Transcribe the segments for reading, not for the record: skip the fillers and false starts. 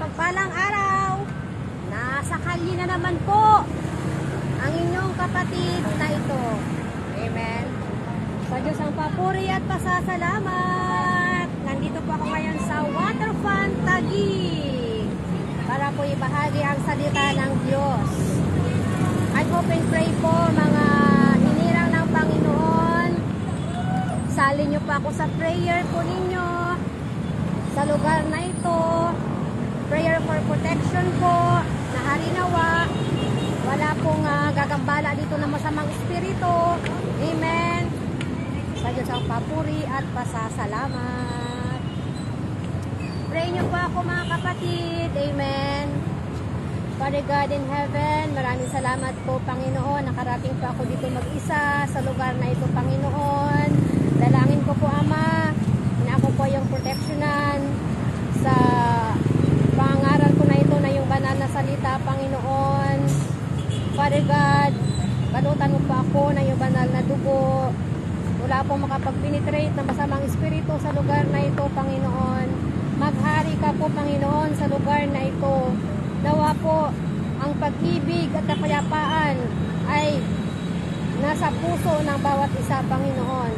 mapagpalang araw. Nasa kalye na naman po ang inyong kapatid na ito. Amen. Sa Diyos ang papuri at pasasalamat. Nandito po ako ngayon sa Waterfront Taguig para po ibahagi ang salita ng Diyos. I hope and pray po mga hinirang ng Panginoon. Salin niyo pa ako sa prayer po ninyo sa lugar na ito. Prayer for protection po na harinawa. Wala pong gagambala dito na masamang espiritu. Amen. Sa Diyos ang papuri at pasasalamat. Pray niyo po ako mga kapatid. Amen. Father God in heaven, maraming salamat po Panginoon. Nakarating po ako dito mag-isa sa lugar na ito Panginoon. Dalangin ko po Ama na ako po yung protectionan sa pangaral ko na ito na yung banal na salita Panginoon. Father God, balutan mo po ako na yung banal na dugo. Wala pong makapag-penetrate ng masamang espiritu sa lugar na ito Panginoon. Maghari ka po Panginoon sa lugar na ito. Nawa po ang pag-ibig at kapayapaan ay nasa puso ng bawat isa Panginoon.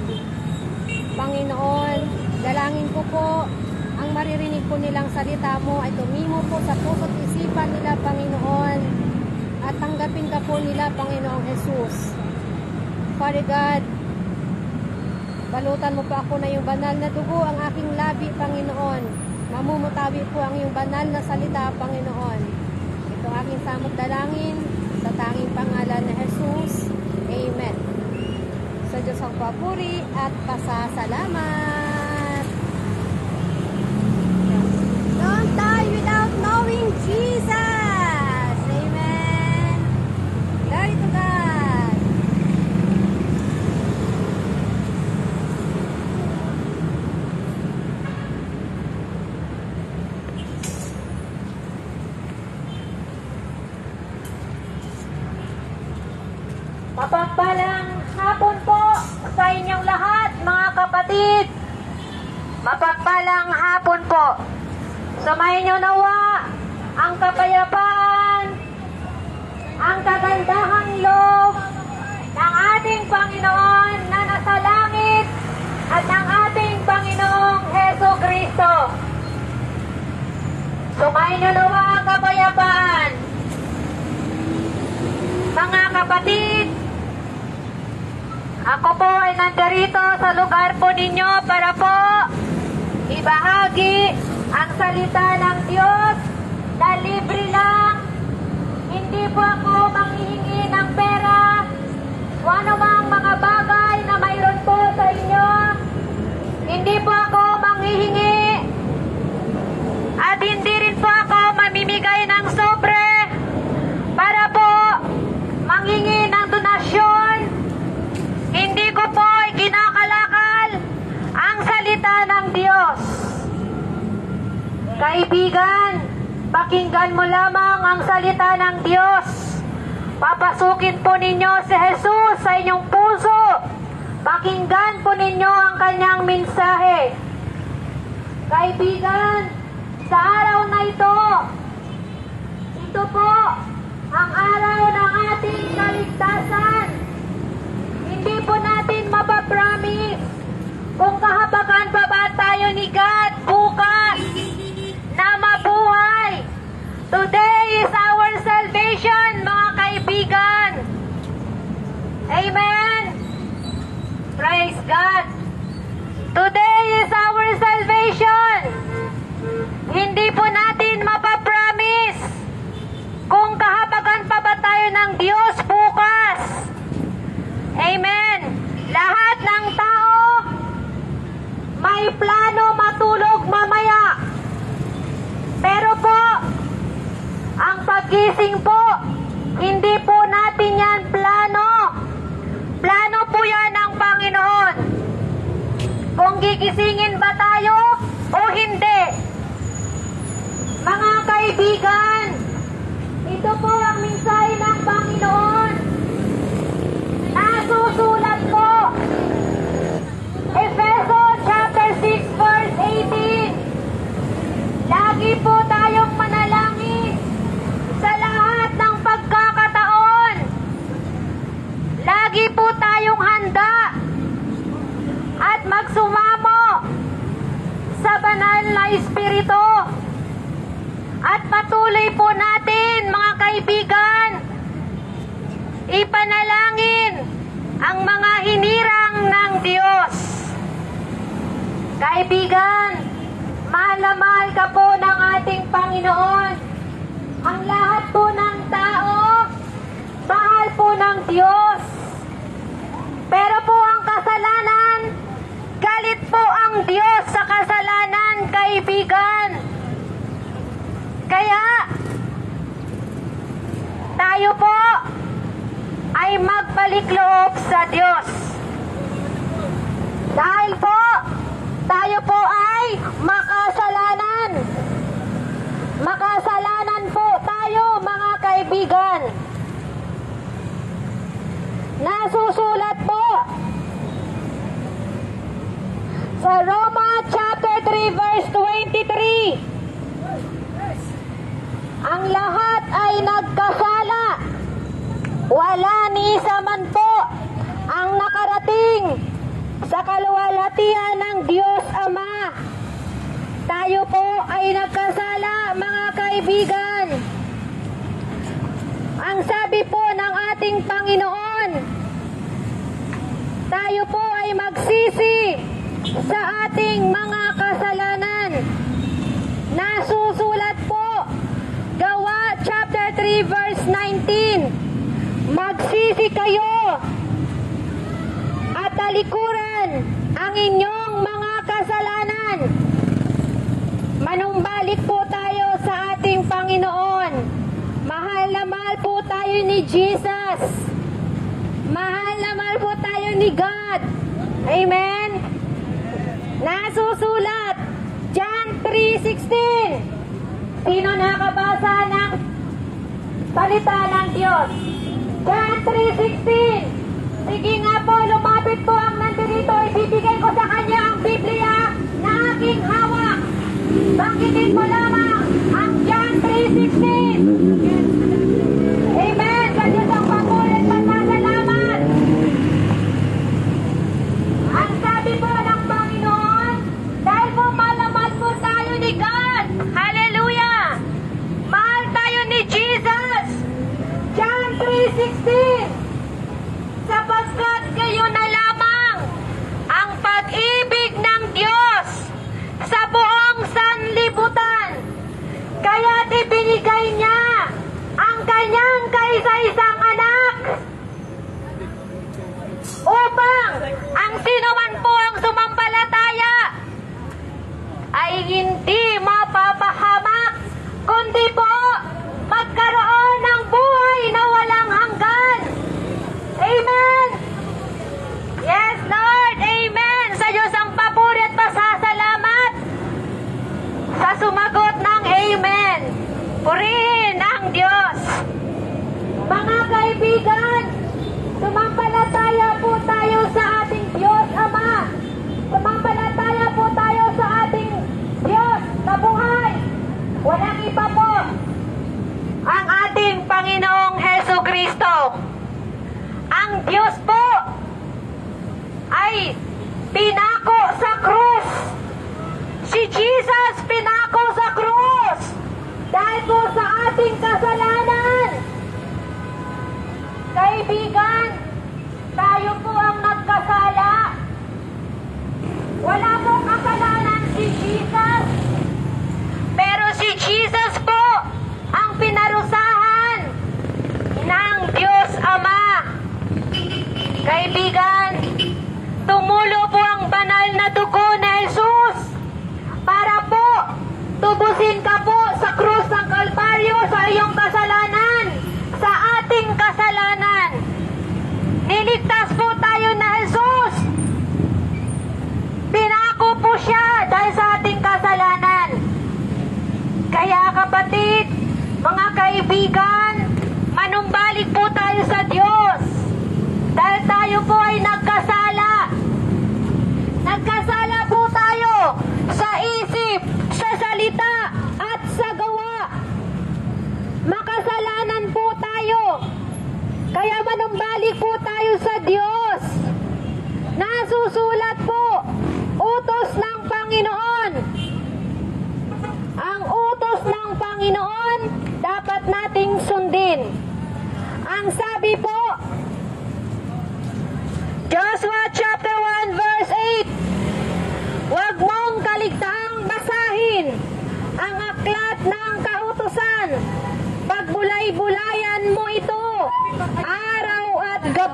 Panginoon, dalangin ko po ang maririnig po nilang salita mo ay tumimo po sa puso't isipan nila Panginoon at tanggapin ka po nila Panginoong Jesus. Father God, balutan mo po ako na yung banal na dugo ang aking labi Panginoon. Mamumutawi po ang iyong banal na salita Panginoon. Ito aking samot dalangin sa tanging pangalan na Jesus. Amen. Sa Diyos ang papuri at pasasalamat. Don't die without knowing Jesus. Amen. Glory to God. Mapagpalang hapon po sa inyong lahat mga kapatid. Mapagpalang hapon po. Sumayin niyo nawa ang kapayapaan, ang kagandahang loob ng ating Panginoon na nasa langit at ng ating Panginoong Heso Kristo. Sumayin niyo nawa ang kapayapaan. Mga kapatid, ako po ay nandarito sa lugar po ninyo para po ibahagi ang salita ng Diyos na libre lang. Hindi po ako manghihingi ng pera o anumang mga bagay na mayroon po sa inyo. Hindi po ako manghihingi at hindi rin po ako mamimigay ng sobre para po manghingi ng donasyon. Hindi ko po ikinakalakal ang salita ng Diyos. Kaibigan, pakinggan mo lamang ang salita ng Diyos. Papasukin po ninyo si Jesus sa inyong puso. Pakinggan po ninyo ang kanyang mensahe. Kaibigan, sa araw na ito po ang araw ng ating kaligtasan. Hindi po natin mapapromise kung kahabagan pa ba tayo ni God bukas na mabuhay. Today is our salvation, mga kaibigan. Amen. Praise God. Today is our salvation. Hindi po natin mapapromise kung kahabagan pa ba tayo ng Diyos bukas. Amen. Lahat ng tao may plano matulog mamaya. Pero po, ang pagising po, hindi po natin yan plano. Plano po yan ng Panginoon. Kung gigisingin ba tayo o hindi. Mga kaibigan, ito po ang mensahe ng Panginoon. Nasusulat po. Efeso chapter 6 verse 18. Lagi po tayong manalangin Espiritu. At patuloy po natin, mga kaibigan, ipanalangin ang mga hinirang ng Diyos. Kaibigan, mahal na mahal ka po ng ating Panginoon. Ang lahat po ng tao, mahal po ng Diyos. Pero po ang kasalanan, galit po ang Diyos sa kasalanan, kaibigan. Kaya, tayo po ay magbalik loob sa Diyos. Dahil po, tayo po ay makasalanan. Makasalanan po tayo, mga kaibigan. Nasusulat po sa Roma chapter 3 verse 23. Ang lahat ay nagkasala. Wala ni isa man po ang nakarating sa kaluwalhatian ng Diyos Ama. Tayo po ay nagkasala, mga kaibigan. Ang sabi po ng ating Panginoon, tayo po ay magsisi sa ating mga kasalanan. Nasusulat po, Gawa chapter 3 verse 19. Magsisi kayo at talikuran ang inyong mga kasalanan. Manumbalik po tayo sa ating Panginoon. Mahal na mahal po tayo ni Jesus. Mahal na mahal po tayo ni God. Amen? Nasusulat, John 3:16. Sino nakabasa ng salita ng Diyos? John 3:16. Sige nga po, lumapit po ang nandito. Ibibigay ko sa kanya ang Biblia na aking hawak. Banggitin mo lamang ang John 3:16. Amen. Sa Diyos ang pamulit pasasalamat. Ang sabi po ng Panginoon, dahil po malaman po tayo ni God. Hallelujah. Mahal tayo ni Jesus. John 3:16. Sapagkat kayo na lamang ang pag-ibig ng Diyos sa buong sanlibutan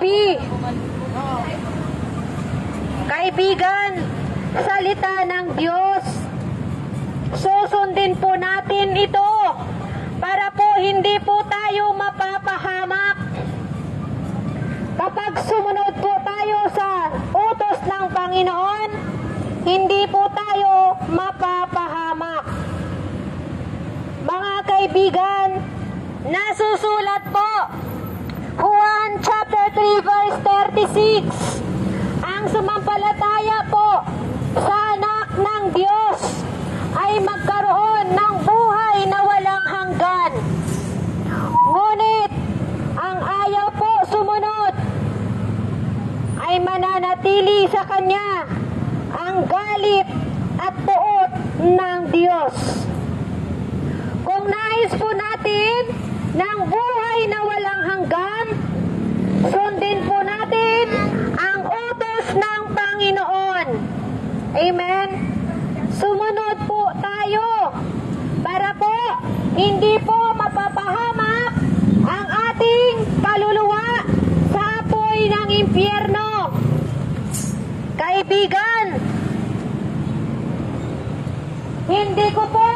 gabi. Kaibigan, salita ng Diyos. Susundin po natin ito para po hindi po tayo mapapahamak. Kapag sumunod po tayo sa utos ng Panginoon, hindi po tayo mapapahamak. Mga kaibigan, nasusulat po Juan chapter 3 verse 36, ang sumampalataya po sa anak ng Diyos ay magkaroon ng buhay na walang hanggan. Ngunit ang ayaw po sumunod ay mananatili sa kanya ang galit at puot ng Diyos. Kung nais po natin ng buhay na walang hanggan, sundin po natin ang utos ng Panginoon. Amen? Sumunod po tayo para po hindi po mapapahamak ang ating kaluluwa sa apoy ng impyerno. Kaibigan, hindi ko po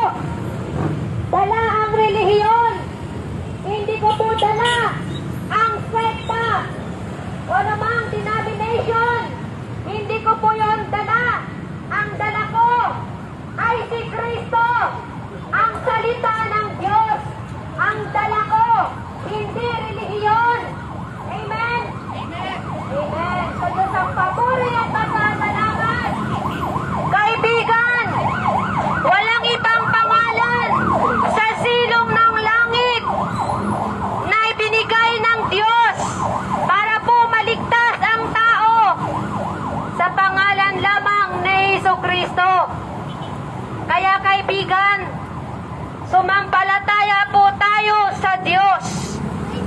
dala ang relihiyon. Hindi ko po dala ang sekta o namang denomination. Hindi ko po yon dala. Ang dala ko ay si Kristo, ang salita ng Diyos. Ang dala ko, hindi relihiyon. Amen? Amen. Amen. Sa Diyos ang papuri at pasasalamat. Kaibigan, walang ibang pangalan sa silong ng langit na ibinigay ng Diyos para po maligtas ang tao sa pangalan lamang ni Jesucristo. Kaya kaibigan, sumampalataya po tayo sa Diyos.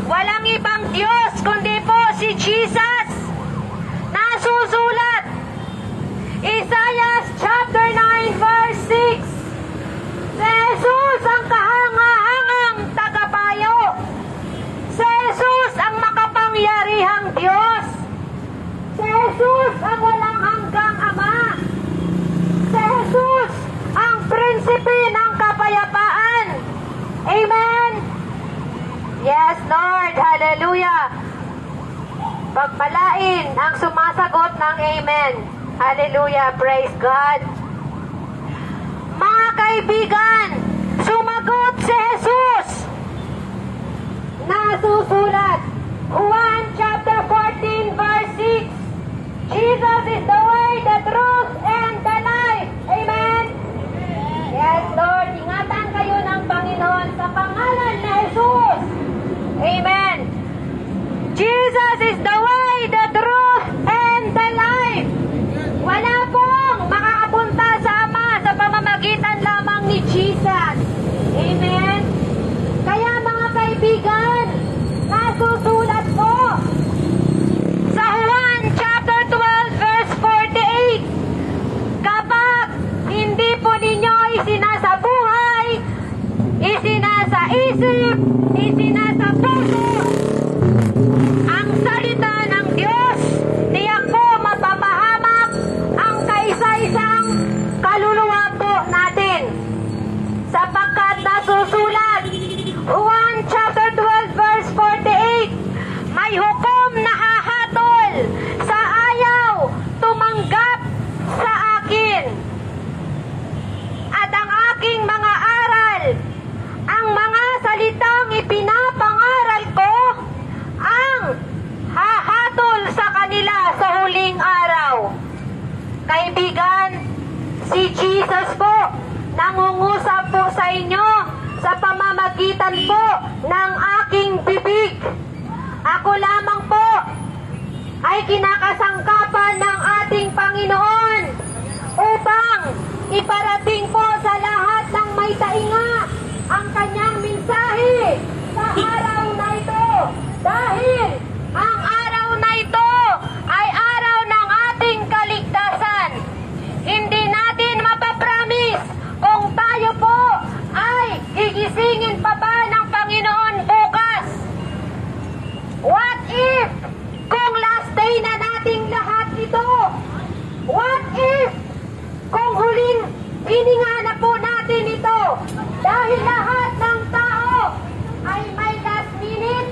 Walang ibang Diyos kundi po si Jesus. Nasusulat Isaiah chapter 9 verse 6, si Jesus ang kahanga-hangang tagapayo. Si Jesus ang makapangyarihang Diyos. Si Jesus ang walang hanggang Ama. Si Jesus ang prinsipe ng kapayapaan. Amen? Yes, Lord. Hallelujah. Pagpalain ang sumasagot ng Amen. Hallelujah. Praise God. Mga kaibigan, sumagot si Jesus. Nasusulat Juan chapter 14 verse 6, Jesus is the way, the truth, and the life. Amen? Yes, Lord. Ingatan kayo ng Panginoon sa pangalan ni Jesus. Amen. Jesus is the way, the truth, and the life. Wala pong makakapunta sa Ama sa pamamagitan lamang ni Jesus. Amen? Kaya mga kaibigan, nasusulat po sa Juan chapter 12 verse 48, kapag hindi po ninyo isinasabuhay, isinasaisip, isinasapuso ang salita ng Diyos, tiyak po mapapahamak ang kaisa-isang kaluluwa po natin. Sapagkat nasusulat Juan chapter 12 verse 48, may hukom na hahatol sa ayaw tumanggap sa akin. At ang aking mga aral, ang mga salitang ipinapangaral ko, ang hahatol sa kanila sa huling araw. Kaibigan, si Jesus po nangungusap po sa inyo sa pamamagitan po ng aking bibig. Ako lamang po ay kinakasangkapan ng ating Panginoon upang iparating po sa lahat ng may tainga ang kanyang mensahe sa araw na ito. Dahil ang araw na ito ay araw ng ating kaligtasan. Hindi natin mapapromise kung tayo po ay gigisingin pa ba ng Panginoon bukas. What if kung Hininga na po natin ito dahil lahat ng tao ay may last minute,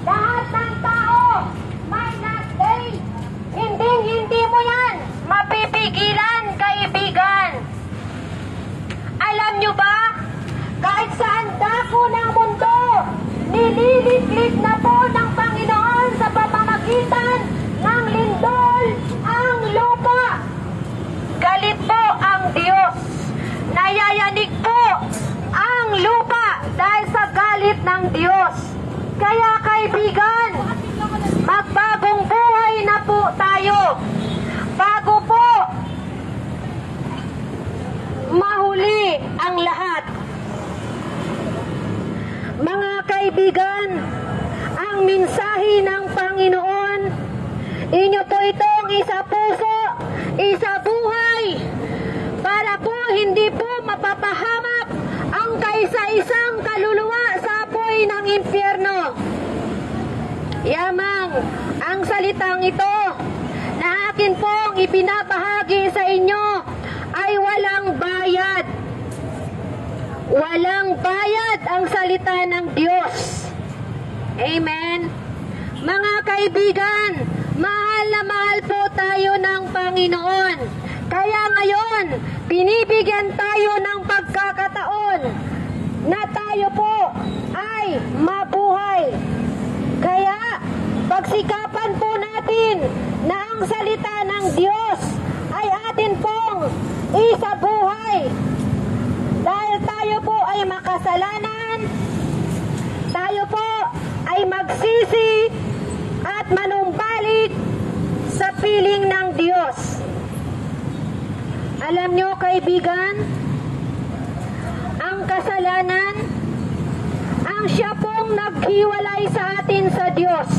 lahat ng tao may last day. Hindi mo yan mapipigilan, kaibigan. Alam nyo ba, kahit saan dako ng mundo, nililiklik na po ng Panginoon sa pamamagitan ng lindol ang lupa. Galit po ang Diyos. Nayayanig po ang lupa dahil sa galit ng Diyos. Kaya kaibigan, magbagong buhay na po tayo bago po mahuli ang lahat. Mga kaibigan, ang mensahe ng Panginoon, inyo po itong isa puso, isa buhay, para po hindi po mapapahamak ang kaisa-isang kaluluwa sa apoy ng impyerno. Yamang ang salitang ito na akin pong ibinabahagi sa inyo ay walang bayad. Walang bayad ang salita ng Diyos. Amen. Mga kaibigan, mahal na mahal po tayo ng Panginoon. Kaya ngayon, binibigyan tayo ng pagkakataon na tayo po ay mabuhay. Kaya, pagsikapan po natin na ang salita ng Diyos ay atin pong isabuhay. Dahil tayo po ay makasalanan, tayo po ay magsisi at manumbalik sa piling ng Diyos. Alam nyo kaibigan, ang kasalanan, ang siya pong naghiwalay sa atin sa Diyos.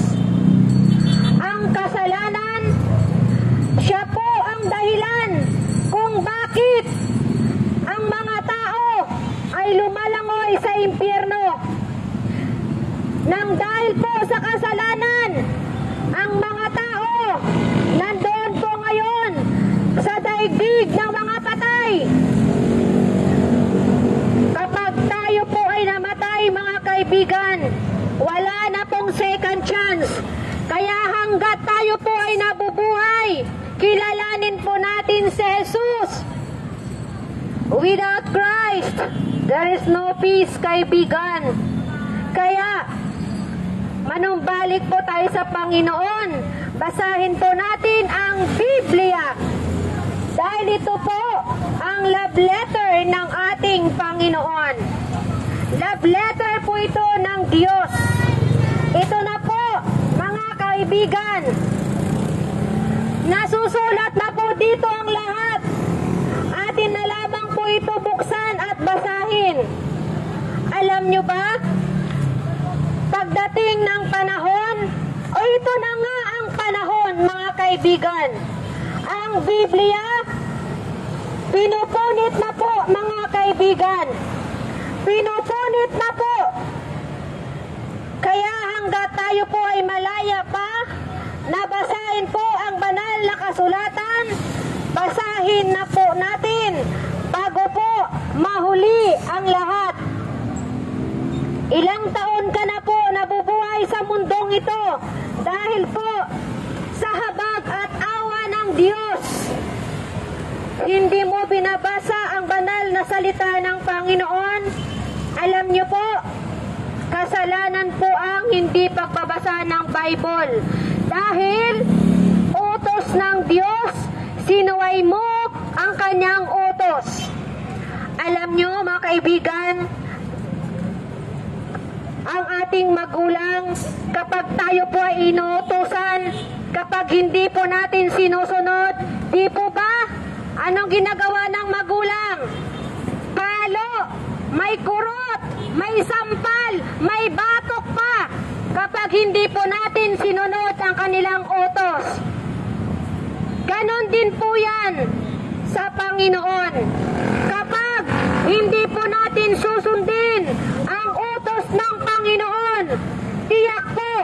Ang kasalanan, siya po ang dahilan kung bakit ang mga tao ay lumalangoy sa impyerno. Nang dahil po sa kasalanan, ang mga tao nandoon po ngayon sa daigdig ng mga patay. Kapag tayo po ay namatay, mga kaibigan, wala na pong second chance. Kaya hanggat tayo po ay nabubuhay, kilalanin po natin si Jesus. Without Christ, there is no peace, kaibigan. Kaya, manumbalik po tayo sa Panginoon. Basahin po natin ang Biblia. Dahil ito po ang love letter ng ating Panginoon. Love letter po ito ng Diyos. Ito na po, mga kaibigan. Nasusulat na po dito ang lahat. Atin na lamang po ito buksan at basahin. Alam nyo ba? Pagdating ng panahon, o ito na nga ang panahon, mga kaibigan. Ang Biblia, pinupunit na po, mga kaibigan. Pinupunit na po. Kaya hanggat tayo po ay malaya pa, nabasahin po ang banal na kasulatan, basahin na po natin bago po mahuli ang lahat. Ilang taon ka na po nabubuhay sa mundong ito dahil po sa habag at awa ng Diyos. Hindi mo binabasa ang banal na salita ng Panginoon. Alam niyo po, kasalanan po ang hindi pagbabasa ng Bible. Dahil utos ng Diyos, sinuway mo ang kanyang utos. Alam niyo mga kaibigan, ang ating magulang, kapag tayo po ay inuutosan, kapag hindi po natin sinusunod, di po ba? Anong ginagawa ng magulang? Palo, may kurot, may sampal, may batok pa, kapag hindi po natin sinunod ang kanilang utos. Ganon din po yan sa Panginoon. Kapag hindi po natin susundin ang utos ng Panginoon, tiyak po,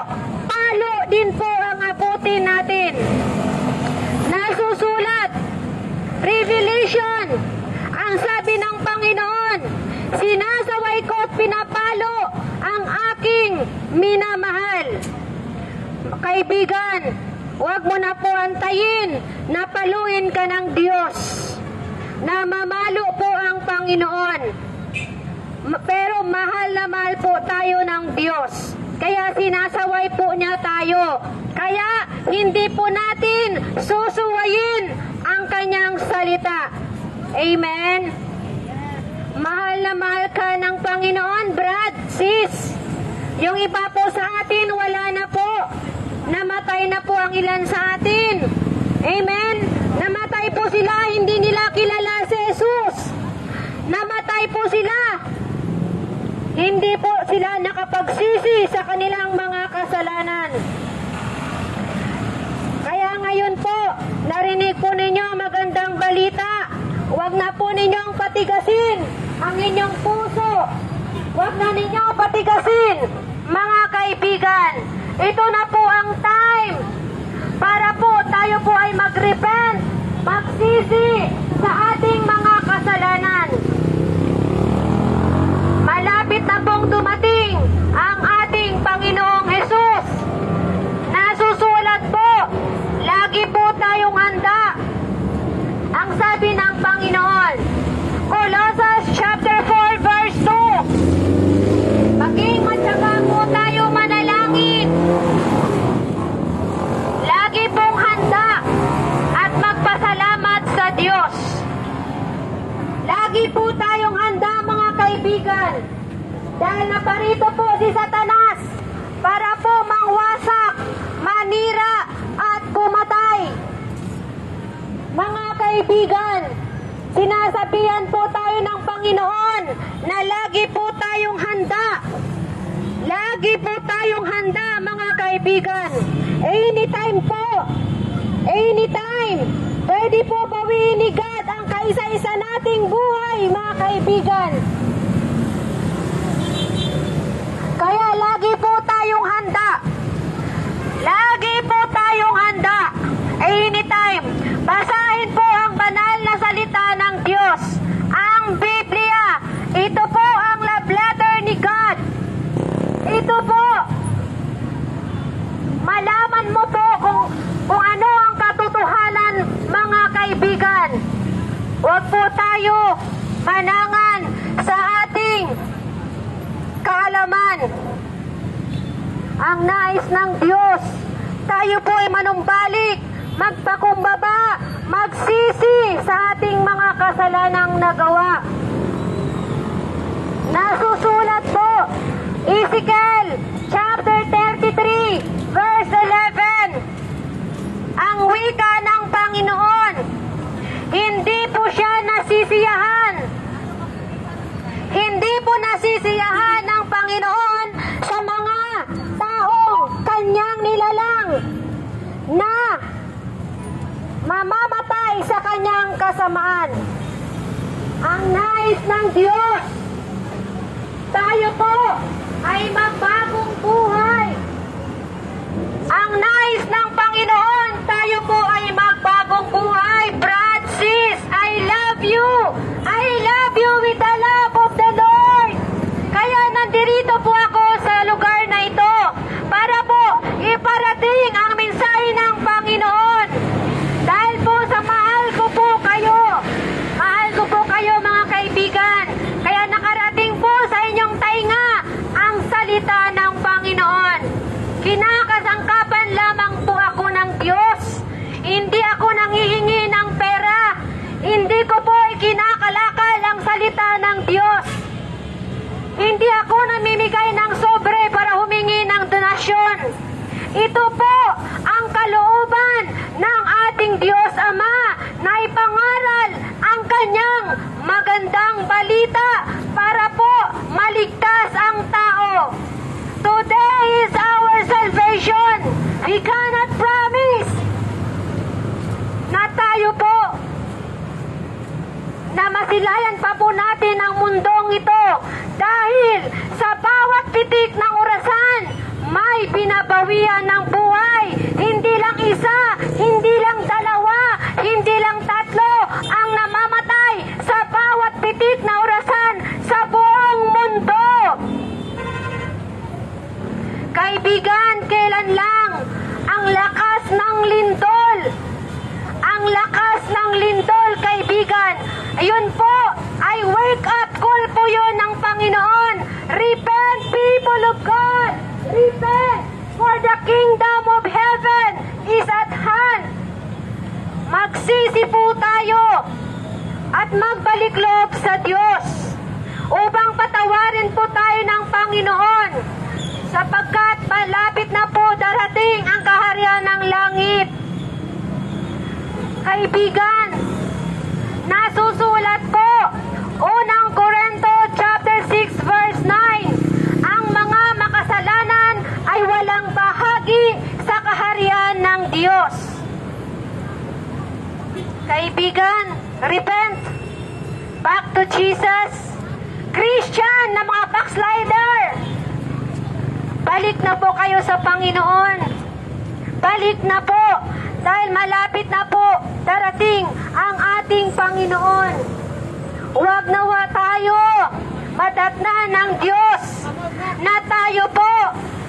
palo din po ang abutin natin. Nasusulat, Revelation, ang pinapalo ang aking minamahal. Kaibigan, huwag mo na po antayin na paluin ka ng Diyos. Namamalo po ang Panginoon. Pero mahal na mahal po tayo ng Diyos. Kaya sinasaway po niya tayo. Kaya hindi po natin susuwayin ang kanyang salita. Amen? Mahal na mahal ka ng Panginoon, Brad, sis. Yung iba po sa atin, wala na po. Namatay na po ang ilan sa atin. Amen? Namatay po sila, hindi nila kilala si Jesus. Namatay po sila. Hindi po sila nakapagsisi sa kanilang mga kasalanan. Kaya ngayon po, narinig po ninyo magandang balita. Huwag na po ninyong patigasin ang inyong puso. Huwag na ninyong patigasin, mga kaibigan. Ito na po ang time para po tayo po ay mag-repent, magsisi sa ating mga kasalanan. Malapit na pong dumating ang ating Panginoong Hesus. Nasusulat po, lagi po tayong handa. Ang sabi ng Panginoon, Colossians chapter 4 verse 2, maging matyaga po tayo manalangin. Lagi pong handa at magpasalamat sa Diyos. Lagi po tayong handa, mga kaibigan, dahil naparito po si Satanas para po mangwasak, manira at pumatay. Mga kaibigan, sinasabihan po tayo ng Panginoon na lagi po tayong handa. Lagi po tayong handa, mga kaibigan. Anytime po, anytime, pwede po bawiin ni God ang kaisa-isa nating buhay, mga kaibigan. Kaya lagi po tayong handa. Lagi po tayong handa. Anytime. Basahin po ang banal na salita ng Diyos. Ang Biblia. Ito po ang love letter ni God. Ito po. Malaman mo po kung ano ang katotohanan, mga kaibigan. Huwag po tayo manangan sa ating kaalaman. Ang nais ng Diyos, tayo po ay manumbalik, magpakumbaba, magsisi sa ating mga kasalanang nagawa. Nasusulat po, Ezekiel chapter 33 verse 11, ang wika ng Panginoon, hindi po siya nasisiyahan. Hindi po nasisiyahan ng Panginoon sa mga taong kanyang nilalang na mamamatay sa kanyang kasamaan. Ang nais ng Diyos, tayo po ay magbagong buhay. Ang nais ng Panginoon, tayo po ay magbagong buhay. Brad, sis, I love you. I love you with the love of the Lord. Kaya nandirito po ako sa lugar na ito para po iparating ang mensahe ng Panginoon. Dahil po sa mahal ko po kayo. Mahal ko po kayo, mga kaibigan. Kaya nakarating po sa inyong tainga ang salita ng Panginoon. Kinakasangkapan lamang po ako ng Diyos. Hindi ako nanghihingi ng pera. Hindi ko po ikinakalakal ang salita ng Diyos. Hindi ako namimigay ng sobre para humingi ng donasyon. Ito po ang kalooban ng ating Diyos Ama na ipangaral ang kanyang magandang balita para po maligtas ang tao. Today is our salvation. We cannot promise na tayo po na masilayan pa po natin ang mundong ito dahil sa bawat pitik ng orasan may binabawian ng buhay. Hindi lang isa, hindi lang dalawa, hindi lang tatlo ang namamatay sa bawat pitik na orasan sa buong mundo. Ayun po, ay wake up call po yun ng Panginoon. Repent, people of God! Repent, for the kingdom of heaven is at hand. Magsisi po tayo at magbalik loob sa Diyos upang patawarin po tayo ng Panginoon sapagkat malapit na po darating ang kaharian ng langit. Kaibigan, nasusulat po, unang Korinto chapter 6 verse 9, ang mga makasalanan ay walang bahagi sa kaharian ng Diyos. Kaibigan, repent. Back to Jesus. Christian na mga backslider, balik na po kayo sa Panginoon. Balik na po dahil malapit na po darating ang ating Panginoon. Huwag nawa tayo madatnan ng Diyos na tayo po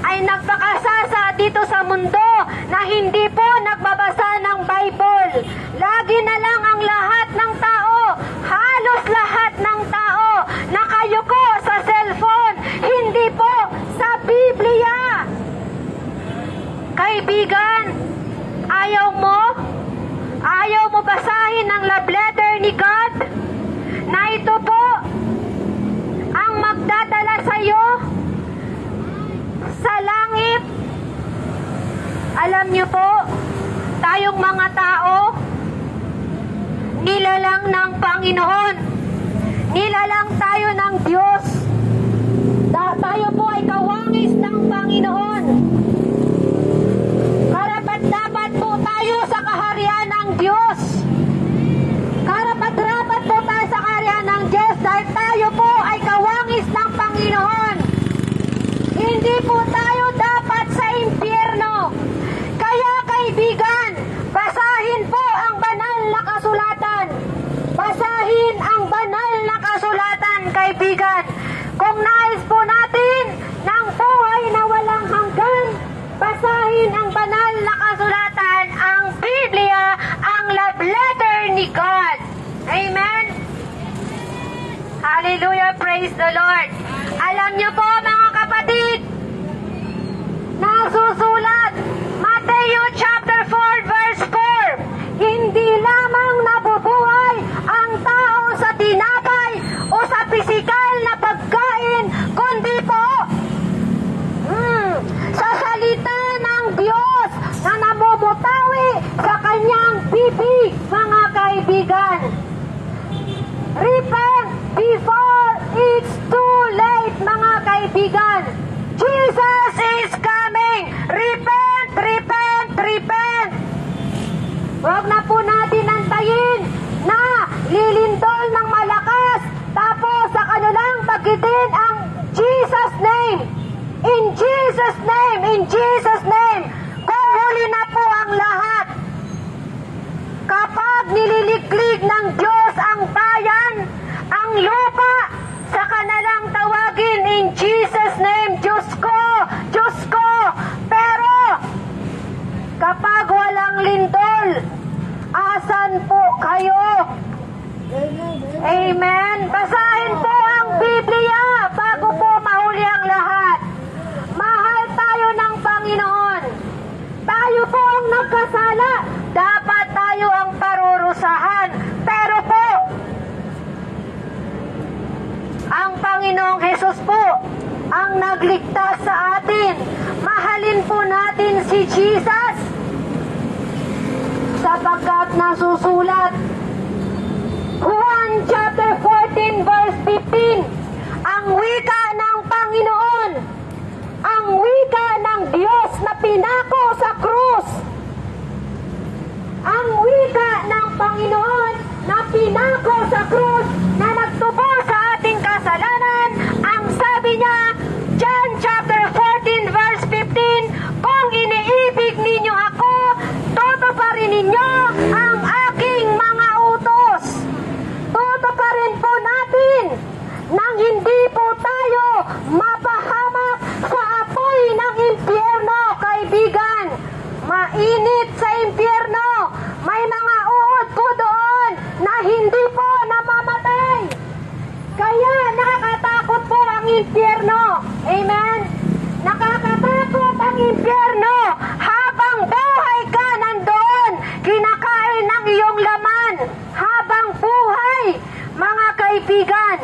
ay nagpakasasa dito sa mundo na hindi po nagbabasa ng Bible. Lagi na lang ang lahat ng tao, halos lahat ng tao, nakayuko sa cellphone, hindi po sa Biblia. Kaibigan, ayaw mo basahin ang love letter ni God na ito po ang magdadala sa iyo sa langit. Alam niyo po, tayong mga tao, nilalang ng Panginoon, nilalang tayo ng Diyos. Tayo po ay kawangis ng Panginoon. Karapat-dapat po tayo sa kaharian ng Diyos. Karapat-dapat po tayo sa kaharian ng Diyos dahil tayo po ay kawangis ng Panginoon. Hindi po tayo dapat sa impyerno. Kaya kaibigan, basahin po ang banal na kasulatan. Basahin ang banal na kasulatan, kaibigan. Kung nais po natin ng buhay na walang hanggan, basahin ang banal na kasulatan, ang Biblia, ang love letter ni God. Amen? Hallelujah, praise the Lord. Alam niyo po mga kapatid, nasusulat, Mateo chapter 4 verse 4, hindi lamang nabubuhay ang tao sa tinapay o sa pisikal na pagkain, kundi po sa salita ng Diyos na namumutawi sa kanyang bibig, mga kaibigan. Repent before it's too late, mga kaibigan. Jesus is coming. Repent, repent, repent. Huwag na po natin antayin na lilindol ng malakas tapos sa kanilang bagitin ang Jesus name. In Jesus name, in Jesus name. Kung huli na po ang lahat. Kapag nililiglig ng Diyos ang bayan, ang lupa, sa kanilang tawagin in Jesus name, Diyos ko, Diyos ko. Pero, kapag walang lindol, asan po kayo? Amen. Basahin po ang Biblia bago po mahuli ang lahat. Mahal tayo ng Panginoon. Tayo po ang nagkasala. Dapat tayo ang parurusahan. Pero po, ang Panginoong Hesus po ang nagligtas sa atin. Mahalin po natin si Jesus sapagkat nasusulat Juan chapter 14 verse 15, ang wika ng Panginoon, ang wika ng Diyos na pinako sa krus, ang wika ng Panginoon na pinako sa krus, na nagtubo sa ating kasalanan. Ang sabi niya, John chapter 14 verse 15, kung iniibig ninyo ako, tutuparin ninyo ang aking mga utos. Tutuparin po natin nang hindi po tayo mapahamak sa apoy ng impyerno, kaibigan. Mainit sa impyerno. May mga uod po doon na hindi po impyerno. Amen? Nakakatakot ang impyerno. Habang buhay ka nandoon, kinakain ng iyong laman. Habang buhay, mga kaibigan.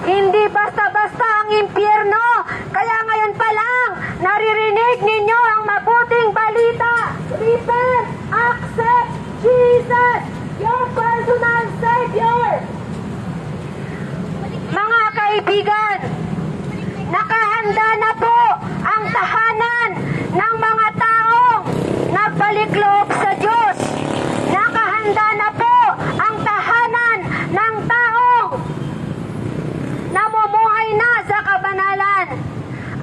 Hindi basta-basta ang impyerno. Kaya ngayon pa lang, naririnig ninyo ang mabuting balita. Repent, accept Jesus, your personal Savior. Mga kaibigan, nakahanda na po ang tahanan ng mga taong nagbalik loob sa Diyos. Nakahanda na po ang tahanan ng taong namumuhay na sa kabanalan.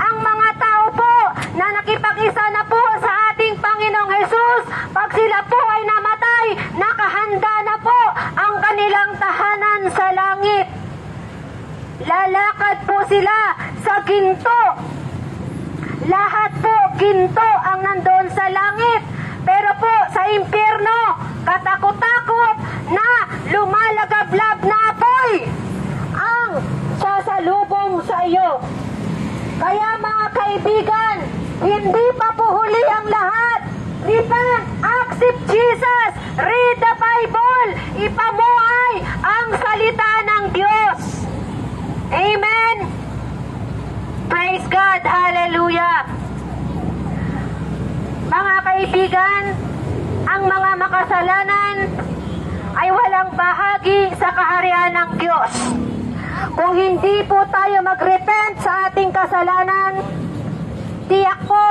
Ang mga tao po na nakipag-isa na po sa ating Panginoong Hesus, pag sila po ay namatay, nakahanda na po ang kanilang tahanan sa langit. Lalakad po sila sa ginto. Lahat po ginto ang nandoon sa langit. Pero po sa impyerno, katakot-takot na lumalagablab na apoy ang sasalubong sa iyo. Kaya mga kaibigan, hindi pa po huli ang lahat. Repent, accept Jesus, read the Bible, ipamuhay ang salita ng Diyos. Amen. Praise God. Hallelujah. Mga kaibigan, ang mga makasalanan ay walang bahagi sa kaharian ng Diyos. Kung hindi po tayo mag-repent sa ating kasalanan, tiyak po,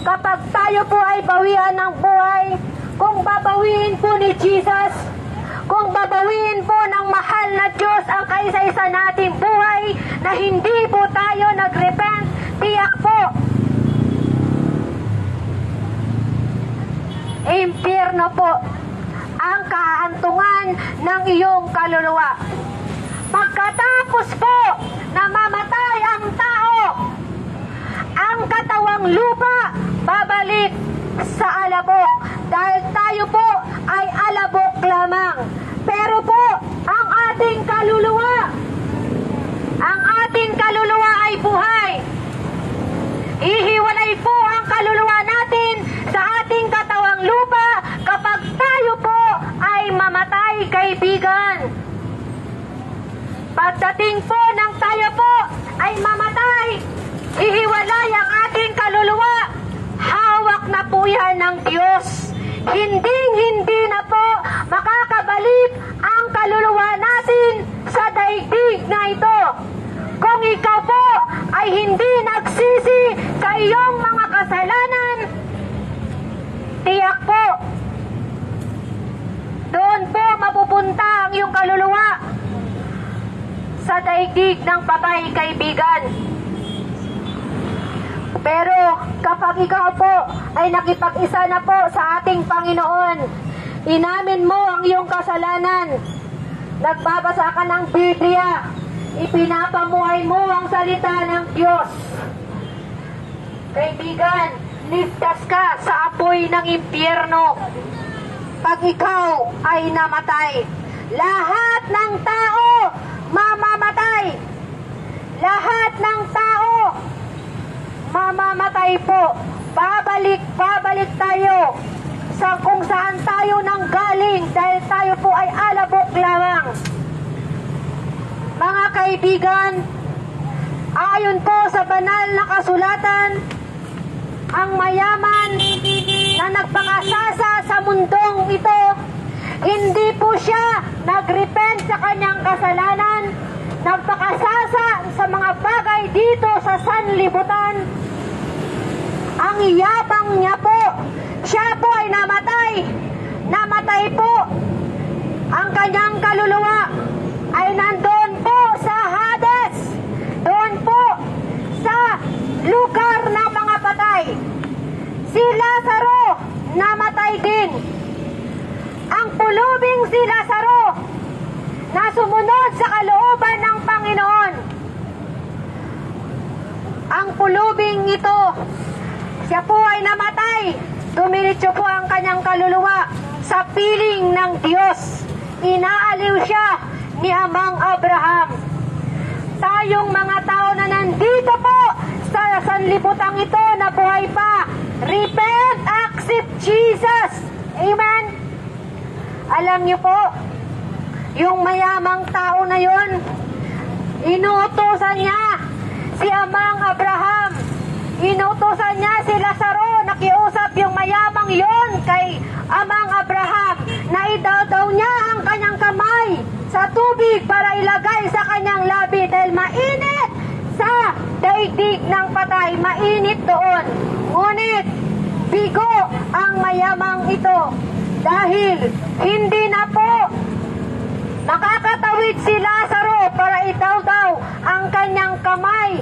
kapag tayo po ay bawian ng buhay, kung babawiin po ni Jesus, kung babawiin po ng mahal na Diyos ang kaisa-isa nating buhay, na hindi po tayo nag-repent, tiyak po, impyerno po ang kahantungan ng iyong kaluluwa. Pagkatapos po na mamatay ang tao, ang katawang lupa babalik sa alabok, dahil tayo po ay alabok lamang. Pero po, ang ating kaluluwa ay buhay. Ihiwalay po ang kaluluwa natin sa ating katawang lupa kapag tayo po ay mamatay, kaibigan. Pagdating po ng tayo po ay mamatay, ihiwalay ang ating kaluluwa. Hawak na po yan ng Diyos. Hindi na po makakabalik ang kaluluwa natin sa daigdig na ito. Kung ikaw po ay hindi nagsisi sa iyong mga kasalanan, tiyak po, doon po mapupunta ang iyong kaluluwa sa daigdig ng patay, kaibigan. Pero kapag ikaw po ay nakipag-isa na po sa ating Panginoon, inamin mo ang iyong kasalanan, nagbabasa ka ng Biblia, ipinapamuhay mo ang salita ng Diyos, kaibigan, ligtas ka sa apoy ng impyerno. Pag ikaw ay namatay, lahat ng tao mamamatay. Lahat ng tao mamamatay po. Babalik tayo sa kung saan tayo nang galing, dahil tayo po ay alabok lamang. Mga kaibigan, ayon po sa banal na kasulatan, ang mayaman na nagpakasasa sa mundong ito, hindi po siya nagrepent sa kanyang kasalanan, nagpakasasa sa mga bagay dito sa sanlibutan. Ang yabang niya po, siya po ay namatay po. Ang kanyang kaluluwa ay nandoon po sa Hades, doon po sa lugar ng mga patay. Si Lazaro namatay din. Ang pulubing si Lazaro na sumunod sa kalooban ng Panginoon. Ang pulubing ito, siya po ay namatay. Dumiretso po ang kanyang kaluluwa sa piling ng Diyos. Inaaliw siya ni Amang Abraham. Tayong mga tao na sanlibutang ito na buhay pa. Repent, accept Jesus. Amen. Alam niyo po, yung mayamang tao na yon, inuutosan niya si Amang Abraham. Inuutosan niya si Lazaro, nakiusap yung mayamang yon kay Amang Abraham na idadaw niya ang kanyang kamay sa tubig para ilagay sa kanyang labi dahil mainit sa daigdig ng patay, mainit doon. Ngunit bigo ang mayamang ito dahil hindi na po nakakatawid si Lazaro para idawdaw ang kanyang kamay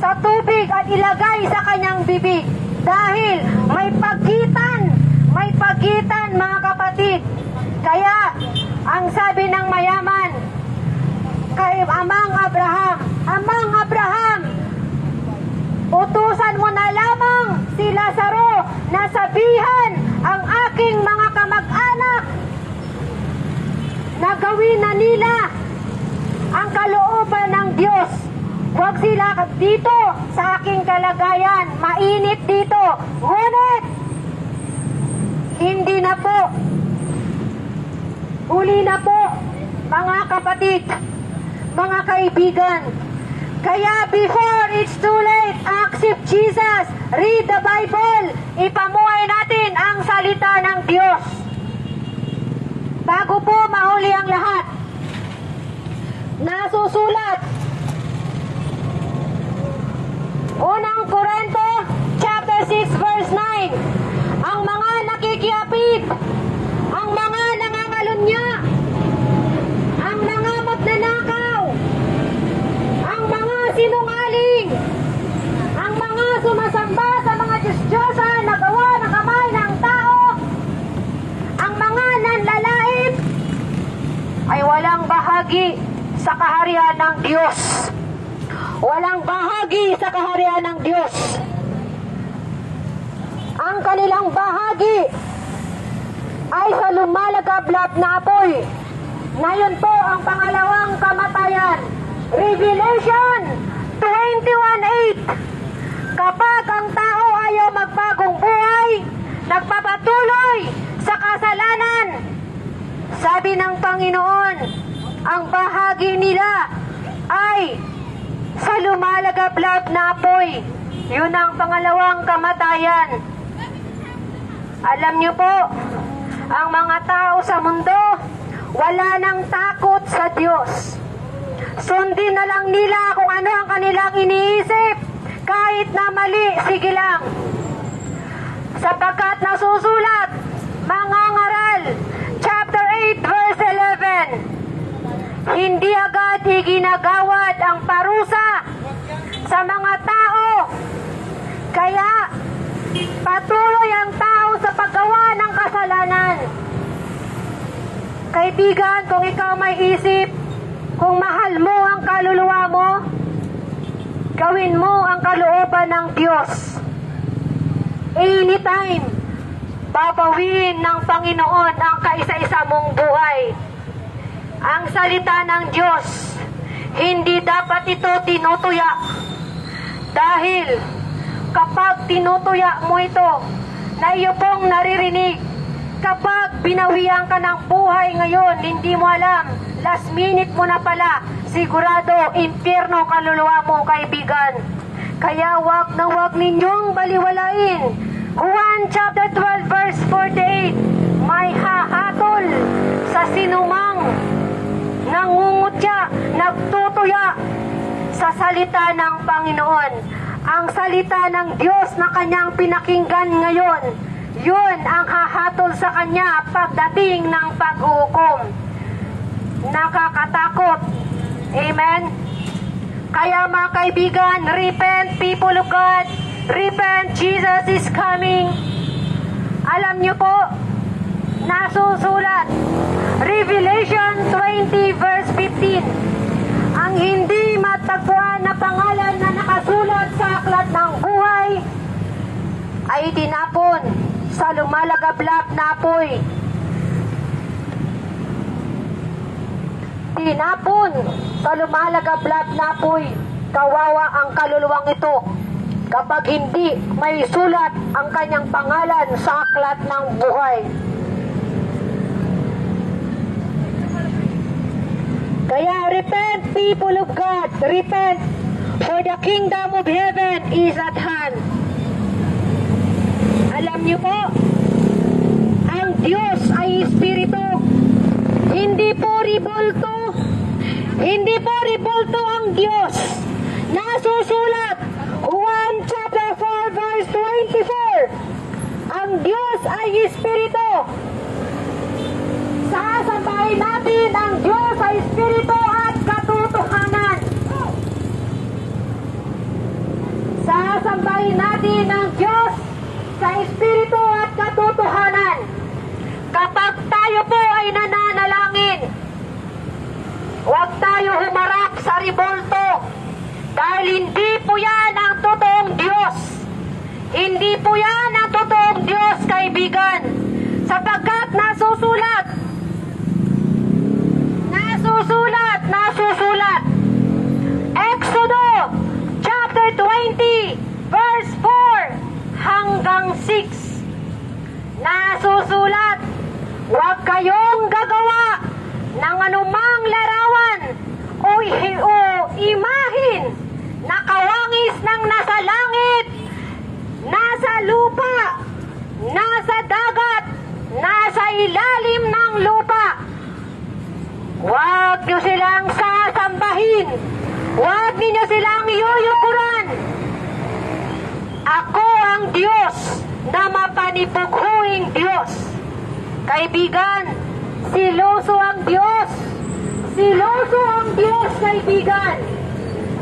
sa tubig at ilagay sa kanyang bibig. Dahil may pagitan mga kapatid. Kaya ang sabi ng mayaman kay Amang Abraham, utusan mo na lamang si Lazaro na sabihan ang aking mga kamag-anak na gawin na nila ang kalooban ng Diyos. Huwag sila dito sa aking kalagayan. Mainit dito. Ngunit, hindi na po. Huli na po, mga kapatid, mga kaibigan. Kaya before it's too late, accept Jesus, read the Bible, ipamuhay natin ang salita ng Diyos. Bago po mahuli ang lahat, nasusulat, Unang Korinto, chapter 6, verse 9, ang mga nakikiapid, ang mga nangangalunya, ang mga magnanakaw, ang mga sinungaling, ang mga sumasamba sa mga Diyos-Diyosan na gawa ng kamay ng tao, ang mga nanlalait, ay walang bahagi sa kaharian ng Diyos. Walang bahagi sa kaharian ng Diyos. Ang kanilang bahagi ay sa lumalagablap na apoy. Na yun po ang pangalawang kamatayan. Revelation 21:8. Kapag ang tao ayaw magbagong buhay, nagpapatuloy sa kasalanan, sabi ng Panginoon, ang bahagi nila ay sa lumalagablap na apoy. Yun ang pangalawang kamatayan. Alam niyo po, ang mga tao sa mundo, wala nang takot sa Diyos. Sundin na lang nila kung ano ang kanilang iniisip. Kahit na mali, sige lang. Sapagkat nasusulat, mga ngaral, chapter 8, verse 11, hindi agad iginagawad ang parusa sa mga tao. Kaya, patuloy ang tao sa paggawa ng kasalanan. Kaibigan, kung ikaw may isip, kung mahal mo ang kaluluwa mo, gawin mo ang kalooban ng Diyos. Anytime, babawiin ng Panginoon ang kaisa-isa mong buhay. Ang salita ng Diyos, hindi dapat ito tinutuya. Dahil kapag tinutuya mo ito, na iyo pong naririnig, kapag binawian ka ng buhay ngayon, hindi mo alam, last minute mo na pala, sigurado, impyerno kaluluwa mo, kaibigan. Kaya wag na wag ninyong baliwalain. Juan chapter 12 verse 48, may hahatol sa sinumang nangungutya, nagtutuya sa salita ng Panginoon. Ang salita ng Diyos na kanyang pinakinggan ngayon, yun ang hahatol sa kanya pagdating ng paghukom. Nakakatakot. Amen? Kaya mga kaibigan, repent, people of God. Repent, Jesus is coming. Alam niyo po, nasusulat, Revelation 20 verse 15, ang hindi matagpuan na pangalan na nakasulat sa aklat ng buhay ay tinapon sa lumalagablap na apoy. Tinapon sa lumalagablap na apoy. Kawawa ang kaluluwang ito. kapag hindi may sulat ang kanyang pangalan sa aklat ng buhay. Kaya repent, people of God, repent, for the kingdom of heaven is at hand. Alam niyo po, ang Diyos ay Espiritu. Hindi po ribulto. Hindi po ribulto ang Diyos. Nasusulat, 1 chapter 4 verse 24. Ang Diyos ay Espiritu. Sasambahin natin ang Diyos ay Espiritu at katotohanan. Sasambahin natin ang Diyos sa Espiritu at katotohanan. Kapag tayo po ay nananalangin, huwag tayo humarap sa ribulto dahil hindi po yan ang totoong Diyos. Hindi po yan ang totoong Diyos, kaibigan, sapagkat nasusulat. Exodo chapter 20 verse 4 hanggang 6. Nasusulat, huwag kayong gagawa ng anumang larawan o imahin na kawangis ng nasa langit, nasa lupa, nasa dagat, nasa ilalim ng lupa. Huwag niyo silang sasambahin. Huwag niyo silang yuyukuran. Ako ang Diyos na mapanipughuing Diyos. Kaibigan, siloso ang Diyos. Siloso ang Diyos, kaibigan.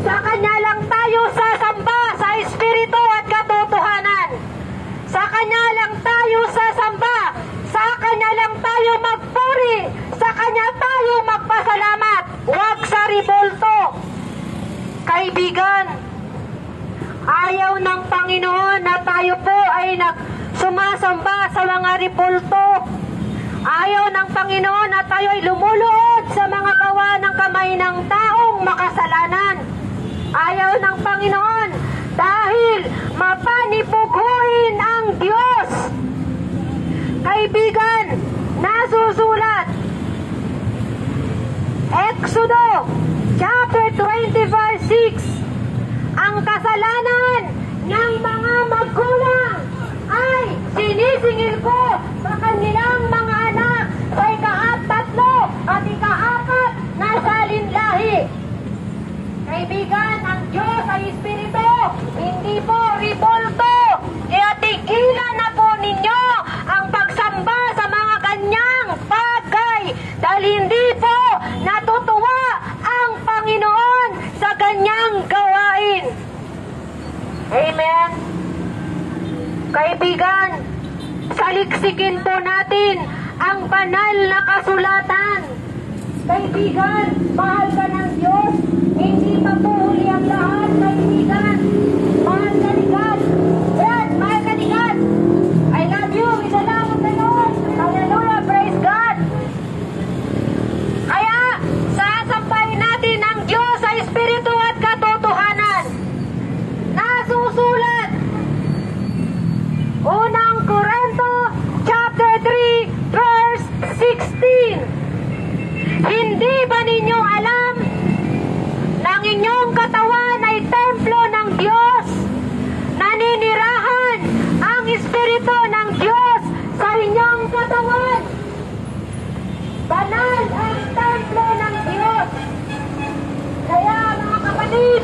Sa Kanya lang tayo sasamba sa Espiritu at katotohanan. Sa Kanya lang tayo sasamba. Sa Kanya lang tayo magpuri. Sa Kanya tayo magpasalamat. Huwag sa ribulto. Kaibigan, ayaw ng Panginoon na tayo po ay sumasamba sa mga ribulto. Ayaw ng Panginoon na tayo ay lumuluhod sa mga gawa ng kamay ng taong makasalanan. Ayaw ng Panginoon dahil mapanipughuin ang Diyos. Kaibigan, nasusulat, Exodo chapter 20 verse 6, ang kasalanan ng mga magulang ay sinisingil ko sa kanilang mga anak sa ika-3 at ika-4 na salinlahi. Kaibigan, ang Diyos ay Espiritu, hindi po ribulto. Kaya tigilan na po ninyo ang pagsamba sa mga kanyang bagay dahil hindi po natutuwa ang Panginoon sa kanyang gawain. Amen. Kaibigan, saliksikin po natin ang banal na kasulatan. Kaibigan, mahal ka ng Diyos. Hindi pa po huli ang lahat, kaibigan. Mahal ka ni God. Yes, mahal ka ni God. I love you. Isalamat ka Lord. Hallelujah. Praise God. Kaya, sasampayin natin ang Diyos sa Espiritu at katotohanan. Nasusulat. Unang Korinto chapter 3 verse 16. Hindi ba ninyo alam na ang inyong katawan ay templo ng Diyos? Naninirahan ang Espiritu ng Diyos sa inyong katawan. Banal ang templo ng Diyos. Kaya mga kapatid,